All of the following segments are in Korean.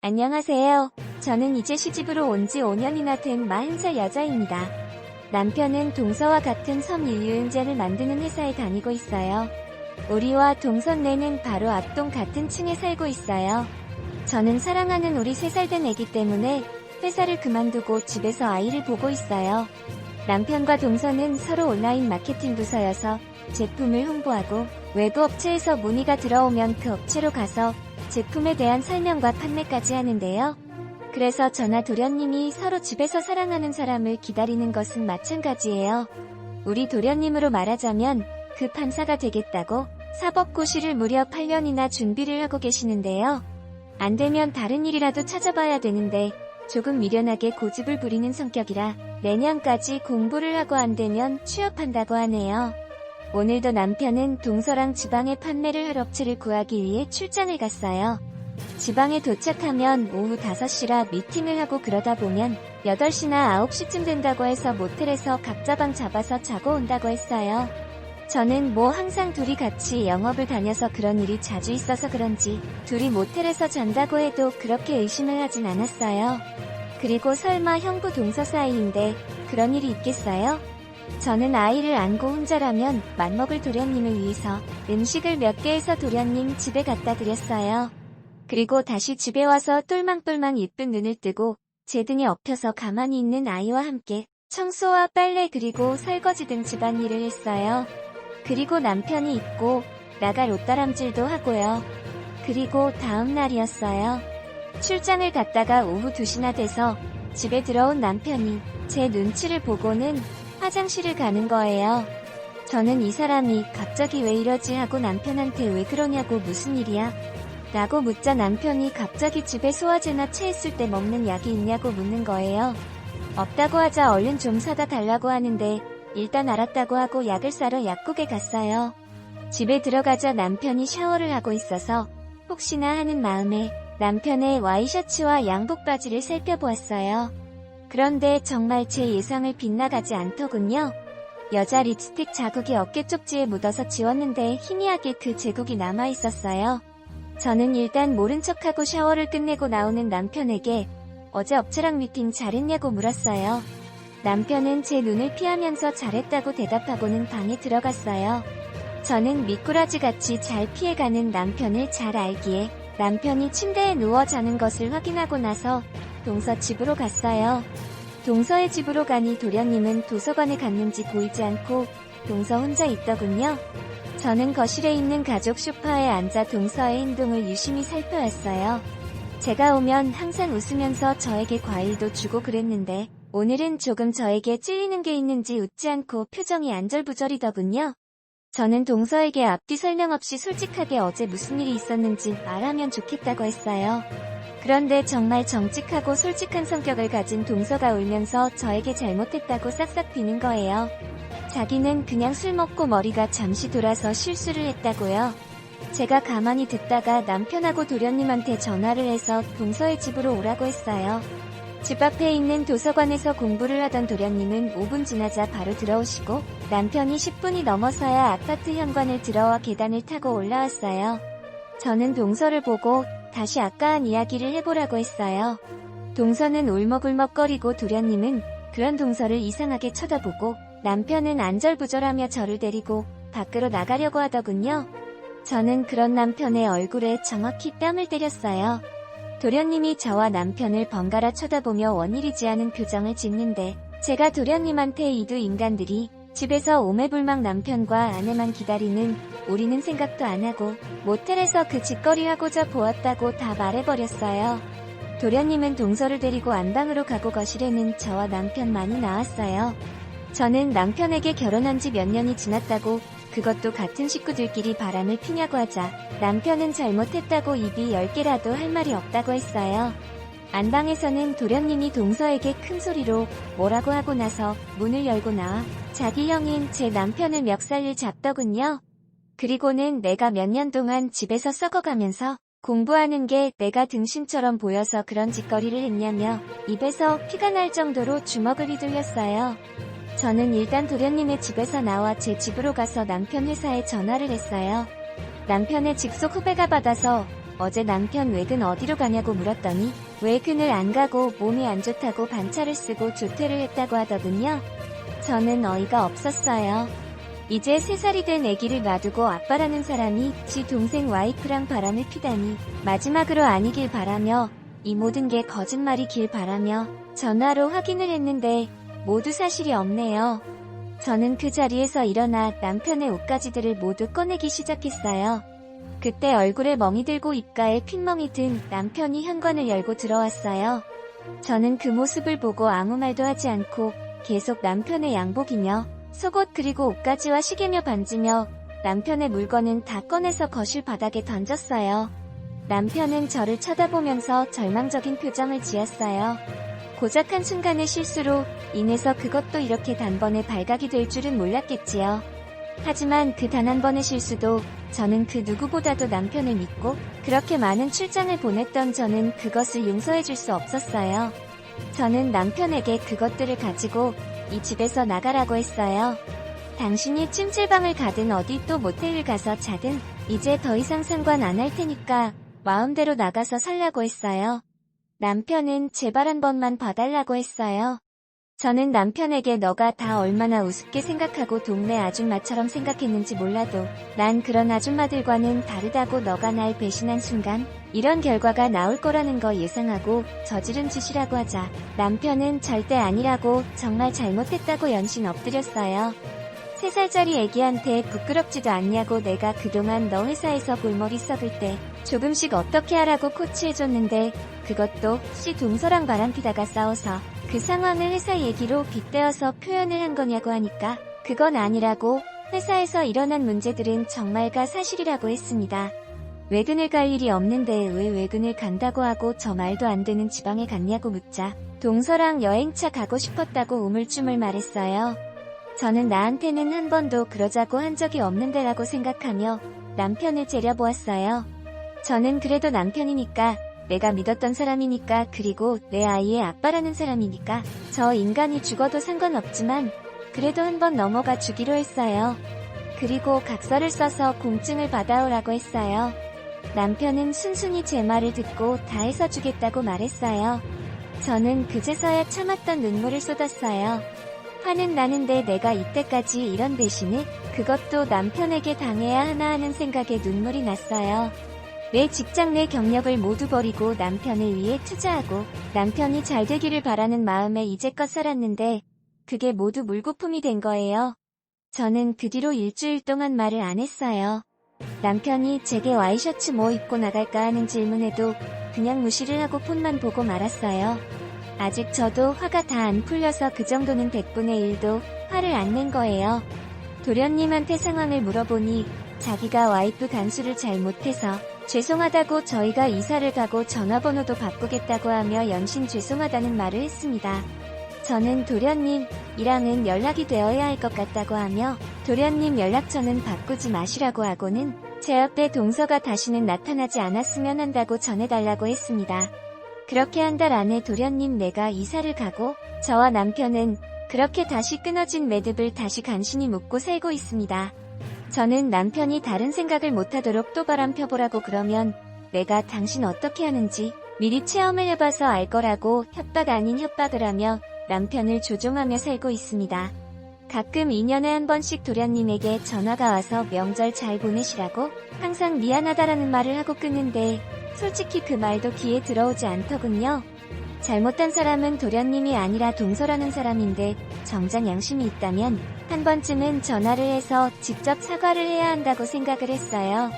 안녕하세요. 저는 이제 시집으로 온 지 5년이나 된 40살 여자입니다. 남편은 동서와 같은 섬유유연제를 만드는 회사에 다니고 있어요. 우리와 동선내는 바로 앞동 같은 층에 살고 있어요. 저는 사랑하는 우리 3살 된 애기 때문에 회사를 그만두고 집에서 아이를 보고 있어요. 남편과 동서는 서로 온라인 마케팅 부서여서 제품을 홍보하고 외부 업체에서 문의가 들어오면 그 업체로 가서 제품에 대한 설명과 판매까지 하는데요. 그래서 저나 도련님이 서로 집에서 사랑하는 사람을 기다리는 것은 마찬가지예요. 우리 도련님으로 말하자면 그 판사가 되겠다고 사법고시를 무려 8년이나 준비를 하고 계시는데요. 안 되면 다른 일이라도 찾아봐야 되는데 조금 미련하게 고집을 부리는 성격이라 내년까지 공부를 하고 안 되면 취업한다고 하네요. 오늘도 남편은 동서랑 지방에 판매를 할 업체를 구하기 위해 출장을 갔어요. 지방에 도착하면 오후 5시라 미팅을 하고 그러다 보면 8시나 9시쯤 된다고 해서 모텔에서 각자 방 잡아서 자고 온다고 했어요. 저는 항상 둘이 같이 영업을 다녀서 그런 일이 자주 있어서 그런지 둘이 모텔에서 잔다고 해도 그렇게 의심을 하진 않았어요. 그리고 설마 형부 동서 사이인데 그런 일이 있겠어요? 저는 아이를 안고 혼자라면 맘먹을 도련님을 위해서 음식을 몇 개 해서 도련님 집에 갖다 드렸어요. 그리고 다시 집에 와서 똘망똘망 예쁜 눈을 뜨고 제 등에 엎혀서 가만히 있는 아이와 함께 청소와 빨래 그리고 설거지 등 집안일을 했어요. 그리고 남편이 있고 나갈 옷다람질도 하고요. 그리고 다음 날이었어요. 출장을 갔다가 오후 2시나 돼서 집에 들어온 남편이 제 눈치를 보고는 화장실을 가는 거예요. 저는 이 사람이 갑자기 왜 이러지 하고 남편한테 왜 그러냐고 무슨 일이야? 라고 묻자 남편이 갑자기 집에 소화제나 체했을 때 먹는 약이 있냐고 묻는 거예요. 없다고 하자 얼른 좀 사다 달라고 하는데 일단 알았다고 하고 약을 사러 약국에 갔어요. 집에 들어가자 남편이 샤워를 하고 있어서 혹시나 하는 마음에 남편의 와이셔츠와 양복 바지를 살펴보았어요. 그런데 정말 제 예상을 빗나가지 않더군요. 여자 립스틱 자국이 어깨 쪽지에 묻어서 지웠는데 희미하게 그 제국이 남아있었어요. 저는 일단 모른 척하고 샤워를 끝내고 나오는 남편에게 어제 업체랑 미팅 잘했냐고 물었어요. 남편은 제 눈을 피하면서 잘했다고 대답하고는 방에 들어갔어요. 저는 미꾸라지같이 잘 피해가는 남편을 잘 알기에 남편이 침대에 누워 자는 것을 확인하고 나서 동서 집으로 갔어요. 동서의 집으로 가니 도련님은 도서관에 갔는지 보이지 않고 동서 혼자 있더군요. 저는 거실에 있는 가족 소파에 앉아 동서의 행동을 유심히 살펴왔어요. 제가 오면 항상 웃으면서 저에게 과일도 주고 그랬는데 오늘은 조금 저에게 찔리는 게 있는지 웃지 않고 표정이 안절부절이더군요. 저는 동서에게 앞뒤 설명 없이 솔직하게 어제 무슨 일이 있었는지 말하면 좋겠다고 했어요. 그런데 정말 정직하고 솔직한 성격을 가진 동서가 울면서 저에게 잘못했다고 싹싹 비는 거예요. 자기는 그냥 술 먹고 머리가 잠시 돌아서 실수를 했다고요. 제가 가만히 듣다가 남편하고 도련님한테 전화를 해서 동서의 집으로 오라고 했어요. 집 앞에 있는 도서관에서 공부를 하던 도련님은 5분 지나자 바로 들어오시고 남편이 10분이 넘어서야 아파트 현관을 들어와 계단을 타고 올라왔어요. 저는 동서를 보고 다시 아까 한 이야기를 해보라고 했어요. 동서는 울먹울먹거리고 도련님은 그런 동서를 이상하게 쳐다보고 남편은 안절부절하며 저를 데리고 밖으로 나가려고 하더군요. 저는 그런 남편의 얼굴에 정확히 뺨을 때렸어요. 도련님이 저와 남편을 번갈아 쳐다보며 원일이지 않은 표정을 짓는데 제가 도련님한테 이 두 인간들이 집에서 오매불망 남편과 아내만 기다리는 우리는 생각도 안 하고 모텔에서 그 짓거리 하고자 보았다고 다 말해버렸어요. 도련님은 동서를 데리고 안방으로 가고 거실에는 저와 남편만이 나왔어요. 저는 남편에게 결혼한 지 몇 년이 지났다고 그것도 같은 식구들끼리 바람을 피냐고 하자 남편은 잘못했다고 입이 10개라도 할 말이 없다고 했어요. 안방에서는 도련님이 동서에게 큰 소리로 뭐라고 하고 나서 문을 열고 나와 자기 형인 제 남편을 멱살을 잡더군요. 그리고는 내가 몇 년 동안 집에서 썩어가면서 공부하는 게 내가 등신처럼 보여서 그런 짓거리를 했냐며 입에서 피가 날 정도로 주먹을 휘둘렸어요. 저는 일단 도련님의 집에서 나와 제 집으로 가서 남편 회사에 전화를 했어요. 남편의 직속 후배가 받아서 어제 남편 외근 어디로 가냐고 물었더니 외근을 안 가고 몸이 안 좋다고 반차를 쓰고 조퇴를 했다고 하더군요. 저는 어이가 없었어요. 이제 3살이 된 아기를 놔두고 아빠라는 사람이 지 동생 와이프랑 바람을 피다니 마지막으로 아니길 바라며 이 모든 게 거짓말이길 바라며 전화로 확인을 했는데 모두 사실이 없네요. 저는 그 자리에서 일어나 남편의 옷가지들을 모두 꺼내기 시작했어요. 그때 얼굴에 멍이 들고 입가에 핏멍이 든 남편이 현관을 열고 들어왔어요. 저는 그 모습을 보고 아무 말도 하지 않고 계속 남편의 양복이며 속옷 그리고 옷가지와 시계며 반지며 남편의 물건은 다 꺼내서 거실 바닥에 던졌어요. 남편은 저를 쳐다보면서 절망적인 표정을 지었어요. 고작 한순간의 실수로 인해서 그것도 이렇게 단번에 발각이 될 줄은 몰랐겠지요. 하지만 그 단 한 번의 실수도 저는 그 누구보다도 남편을 믿고 그렇게 많은 출장을 보냈던 저는 그것을 용서해줄 수 없었어요. 저는 남편에게 그것들을 가지고 이 집에서 나가라고 했어요. 당신이 찜질방을 가든 어디 또 모텔을 가서 자든 이제 더 이상 상관 안 할 테니까 마음대로 나가서 살라고 했어요. 남편은 제발 한 번만 봐달라고 했어요. 저는 남편에게 너가 다 얼마나 우습게 생각하고 동네 아줌마처럼 생각했는지 몰라도 난 그런 아줌마들과는 다르다고 너가 날 배신한 순간 이런 결과가 나올 거라는 거 예상하고 저지른 짓이라고 하자 남편은 절대 아니라고 정말 잘못했다고 연신 엎드렸어요. 3살짜리 애기한테 부끄럽지도 않냐고 내가 그동안 너 회사에서 골머리 썩을 때 조금씩 어떻게 하라고 코치해줬는데 그것도 씨 동서랑 바람피다가 싸워서 그 상황을 회사 얘기로 빗대어서 표현을 한 거냐고 하니까 그건 아니라고 회사에서 일어난 문제들은 정말가 사실이라고 했습니다. 외근을 갈 일이 없는데 왜 외근을 간다고 하고 저 말도 안 되는 지방에 갔냐고 묻자 동서랑 여행차 가고 싶었다고 우물쭈물 말했어요. 저는 나한테는 한 번도 그러자고 한 적이 없는데라고 생각하며 남편을 째려보았어요. 저는 그래도 남편이니까 내가 믿었던 사람이니까 그리고 내 아이의 아빠라는 사람이니까 저 인간이 죽어도 상관없지만 그래도 한 번 넘어가 주기로 했어요. 그리고 각서를 써서 공증을 받아오라고 했어요. 남편은 순순히 제 말을 듣고 다 해서 주겠다고 말했어요. 저는 그제서야 참았던 눈물을 쏟았어요. 화는 나는데 내가 이때까지 이런 배신을 그것도 남편에게 당해야 하나 하는 생각에 눈물이 났어요. 내 직장 내 경력을 모두 버리고 남편을 위해 투자하고 남편이 잘 되기를 바라는 마음에 이제껏 살았는데 그게 모두 물거품이 된 거예요. 저는 그 뒤로 일주일 동안 말을 안 했어요. 남편이 제게 와이셔츠 뭐 입고 나갈까 하는 질문에도 그냥 무시를 하고 폰만 보고 말았어요. 아직 저도 화가 다 안 풀려서 그 정도는 100분의 1도 화를 안 낸 거예요. 도련님한테 상황을 물어보니 자기가 와이프 간수를 잘못해서 죄송하다고 저희가 이사를 가고 전화번호도 바꾸겠다고 하며 연신 죄송하다는 말을 했습니다. 저는 도련님이랑은 연락이 되어야 할 것 같다고 하며 도련님 연락처는 바꾸지 마시라고 하고는 제 옆에 동서가 다시는 나타나지 않았으면 한다고 전해달라고 했습니다. 그렇게 한 달 안에 도련님 내가 이사를 가고 저와 남편은 그렇게 다시 끊어진 매듭을 다시 간신히 묶고 살고 있습니다. 저는 남편이 다른 생각을 못하도록 또 바람 펴보라고 그러면 내가 당신 어떻게 하는지 미리 체험을 해봐서 알 거라고 협박 아닌 협박을 하며 남편을 조종하며 살고 있습니다. 가끔 2년에 한 번씩 도련님에게 전화가 와서 명절 잘 보내시라고 항상 미안하다라는 말을 하고 끊는데 솔직히 그 말도 귀에 들어오지 않더군요. 잘못한 사람은 도련님이 아니라 동서라는 사람인데 정작 양심이 있다면 한 번쯤은 전화를 해서 직접 사과를 해야 한다고 생각을 했어요.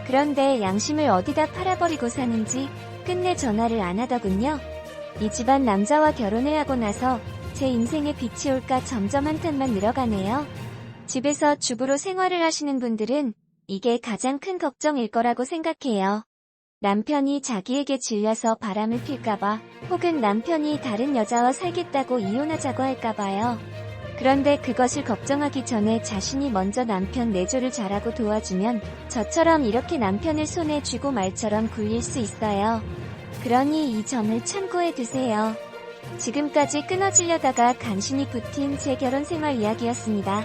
그런데 양심을 어디다 팔아버리고 사는지 끝내 전화를 안 하더군요. 이 집안 남자와 결혼을 하고 나서 제 인생에 빛이 올까 점점 한탄만 늘어가네요. 집에서 주부로 생활을 하시는 분들은 이게 가장 큰 걱정일 거라고 생각해요. 남편이 자기에게 질려서 바람을 필까봐 혹은 남편이 다른 여자와 살겠다고 이혼하자고 할까봐요. 그런데 그것을 걱정하기 전에 자신이 먼저 남편 내조를 잘하고 도와주면 저처럼 이렇게 남편을 손에 쥐고 말처럼 굴릴 수 있어요. 그러니 이 점을 참고해 두세요. 지금까지 끊어지려다가 간신히 붙인 제 결혼 생활 이야기였습니다.